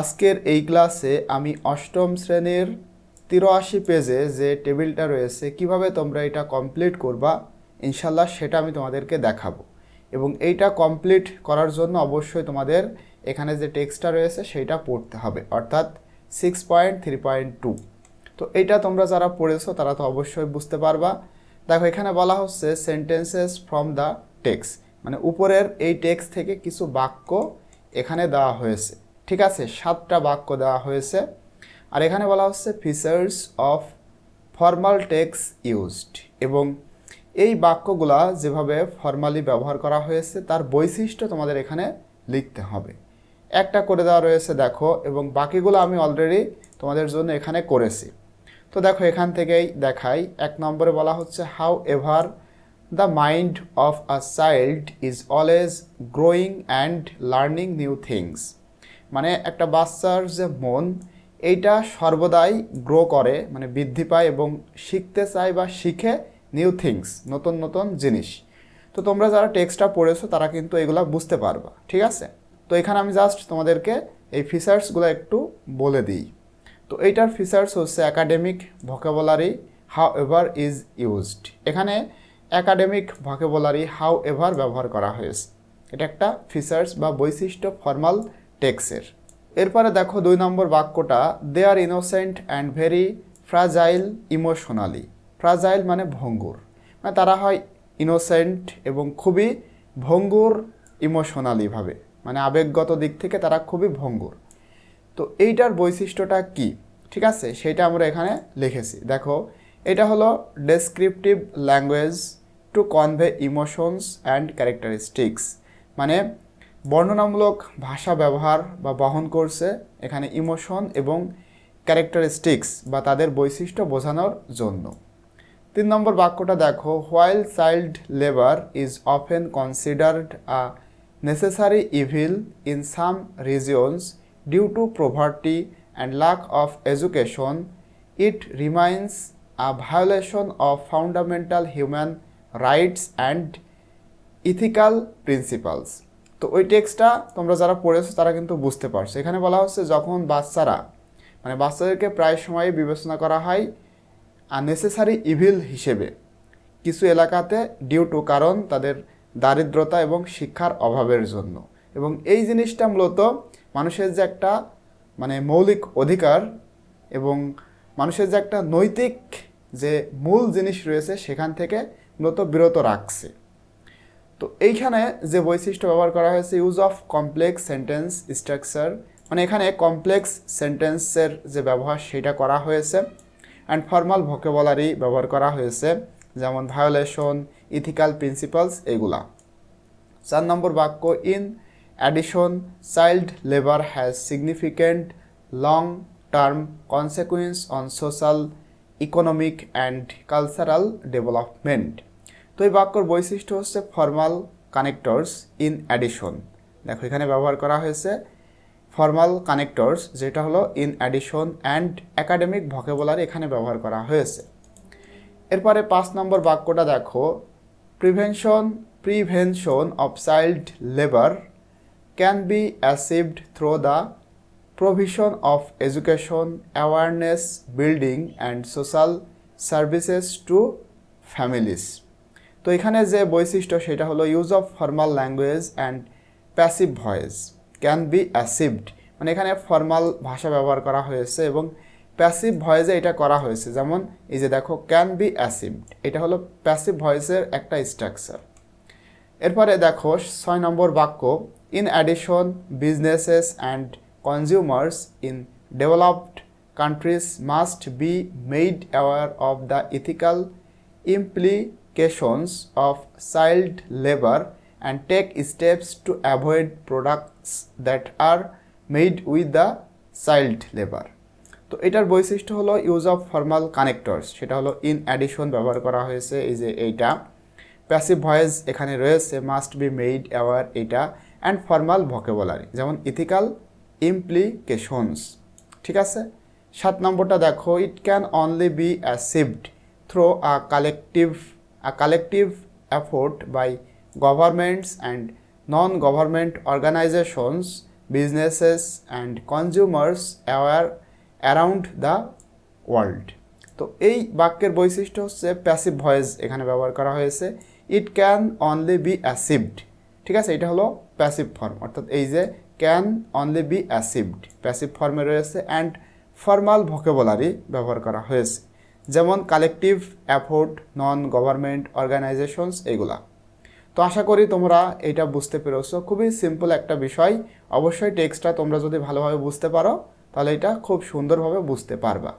আজকের এই ক্লাসে আমি অষ্টম শ্রেণীর ৮৩ পেজে যে টেবিলটা রয়েছে কিভাবে তোমরা এটা কমপ্লিট করবা ইনশাল্লাহ সেটা আমি তোমাদেরকে দেখাবো। এবং এইটা কমপ্লিট করার জন্য অবশ্যই তোমাদের এখানে যে টেক্সটটা রয়েছে সেইটা পড়তে হবে, অর্থাৎ 6.3.2। তো এইটা তোমরা যারা পড়েছো তারা তো অবশ্যই বুঝতে পারবা। দেখো এখানে বলা হচ্ছে সেন্টেন্সেস ফ্রম দ্য টেক্সট, মানে উপরের এই টেক্সট থেকে কিছু বাক্য এখানে দেওয়া হয়েছে। ঠিক আছে, 7টা বাক্য দেওয়া হয়েছে। আর এখানে বলা হচ্ছে features of formal text used, এবং এই বাক্যগুলা যেভাবে ফর্মালি ব্যবহার করা হয়েছে তার বৈশিষ্ট্য তোমাদের এখানে লিখতে হবে। একটা করে দেওয়া রয়েছে দেখো, এবং বাকিগুলো আমি অলরেডি তোমাদের জন্য এখানে করেছি। তো দেখো এখান থেকেই দেখাই। 1 নম্বরে বলা হচ্ছে how ever the mind of a child is always growing and learning new things, মানে একটা বাচ্চার যে মন এইটা সর্বদাই গ্রো করে, মানে বৃদ্ধি পায় এবং শিখতে চায় বা শিখে নিউ থিংস, নতুন নতুন জিনিস। তো তোমরা যারা টেক্সটটা পড়েছো তারা কিন্তু এগুলা বুঝতে পারবা। ঠিক আছে, তো এখানে আমি জাস্ট তোমাদেরকে এই ফিচার্সগুলো একটু বলে দিই। তো এইটার ফিচার্স হচ্ছে academic vocabulary how ever is used. এখানে একাডেমিক ভোকাবুলারি হাউ এভার ব্যবহার করা হয়েছে, এটা একটা ফিচার্স বা বৈশিষ্ট্য ফর্মাল টেক্সের। এরপরে দেখো 2 নম্বর বাক্যটা, they are innocent and very fragile emotionally. Fragile মানে ভঙ্গুর, মানে তারা হয় ইনোসেন্ট এবং খুবই ভঙ্গুর ইমোশনালিভাবে, মানে আবেগগত দিক থেকে তারা খুবই ভঙ্গুর। তো এইটার বৈশিষ্ট্যটা কি, ঠিক আছে, সেটা আমরা এখানে লিখেছি। দেখো এটা হলো descriptive language to convey emotions and characteristics, মানে বর্ণনামূলক ভাষা ব্যবহার বা বহন করছে এখানে ইমোশন এবং ক্যারেক্টারিস্টিক্স বা তাদের বৈশিষ্ট্য বোঝানোর জন্য। 3 নম্বর বাক্যটা দেখো, while child labour is often considered a necessary evil in some regions due to poverty and lack of education, it remains a violation of fundamental human rights and ethical principles. তো ওই টেক্সটটা তোমরা যারা পড়েছো তারা কিন্তু বুঝতে পারছো। এখানে বলা হচ্ছে যখন বাচ্চারা, মানে বাচ্চাদেরকে প্রায় সময় বিবেচনা করা হয় আননেসেসারি ইভিল হিসেবে কিছু এলাকাতে, ডিউ টু কারণ তাদের দারিদ্রতা এবং শিক্ষার অভাবের জন্য। এবং এই জিনিসটা মূলত মানুষের যে একটা মানে মৌলিক অধিকার এবং মানুষের যে একটা নৈতিক যে মূল জিনিস রয়েছে সেখান থেকে মূলত বিরত রাখছে। তো এইখানে যে বৈশিষ্ট্য ব্যবহার করা হয়েছে use of complex sentence structure, মানে এখানে কমপ্লেক্স সেন্টেন্সের যে ব্যবহার সেটা করা হয়েছে, অ্যান্ড ফর্মাল ভোকাবুলারি ব্যবহার করা হয়েছে, যেমন ভায়োলেশন, ইথিক্যাল প্রিন্সিপালস এগুলা। 4 নম্বর বাক্য, in addition child labour has significant long term consequence on social, economic and cultural development. তো এই বাক্যর বৈশিষ্ট্য হচ্ছে ফর্মাল কানেক্টরস ইন অ্যাডিশন। দেখো এখানে ব্যবহার করা হয়েছে ফর্মাল কানেক্টরস, যেটা হলো in addition, and academic vocabulary এখানে ব্যবহার করা হয়েছে। এরপরে 5 নম্বর বাক্যটা দেখো, prevention of child labour can be achieved through the provision of education, awareness building and social services to families. তো এখানে যে বৈশিষ্ট্য সেটা হলো use of formal language and passive voice can be achieved, মানে এখানে ফর্মাল ভাষা ব্যবহার করা হয়েছে এবং প্যাসিভ ভয়েসে এটা করা হয়েছে। যেমন এই যে দেখো ক্যান বি অ্যাচিভড, এটা হলো প্যাসিভ ভয়েসের একটা স্ট্রাকচার। এরপরে দেখো 6 নম্বর বাক্য, in addition businesses and consumers in developed countries must be made aware of the ethical implications of child labor and take steps to avoid products that are made with the child labor. তো এটার বৈশিষ্ট্য হলো use of formal connectors, সেটা হলো in addition ব্যবহার করা হয়েছে, এই যে এইটা প্যাসিভ ভয়েস এখানে রয়েছে, মাস্ট বি মেড অ্যাওয়ার এইটা, অ্যান্ড ফর্মাল ভোকাবুলারি যেমন ইথিক্যাল ইমপ্লিকেশনস। ঠিক আছে, 7 নম্বরটা দেখো, ইট can only B achieved through a collective effort by governments and non-government organizations businesses and consumers around the world. তো এই বাক্যের বৈশিষ্ট্য হচ্ছে প্যাসিভ ভয়েস এখানে ব্যবহার করা হয়েছে। It can only be achieved, ঠিক আছে, এটা হলো প্যাসিভ ফর্ম, অর্থাৎ এই যে can only be achieved passive ফর্মে রয়েছে। অ্যান্ড ফর্মাল ভোকাবুলারি ব্যবহার করা হয়েছে, যেমন collective, effort, non government organisations, এগুলা। তো আশা করি তোমরা এটা বুঝতে পেরেছো, খুবই সিম্পল একটা বিষয়। অবশ্যই টেক্সটটা তোমরা যদি ভালোভাবে বুঝতে পারো তাহলে এটা খুব সুন্দরভাবে বুঝতে পারবা।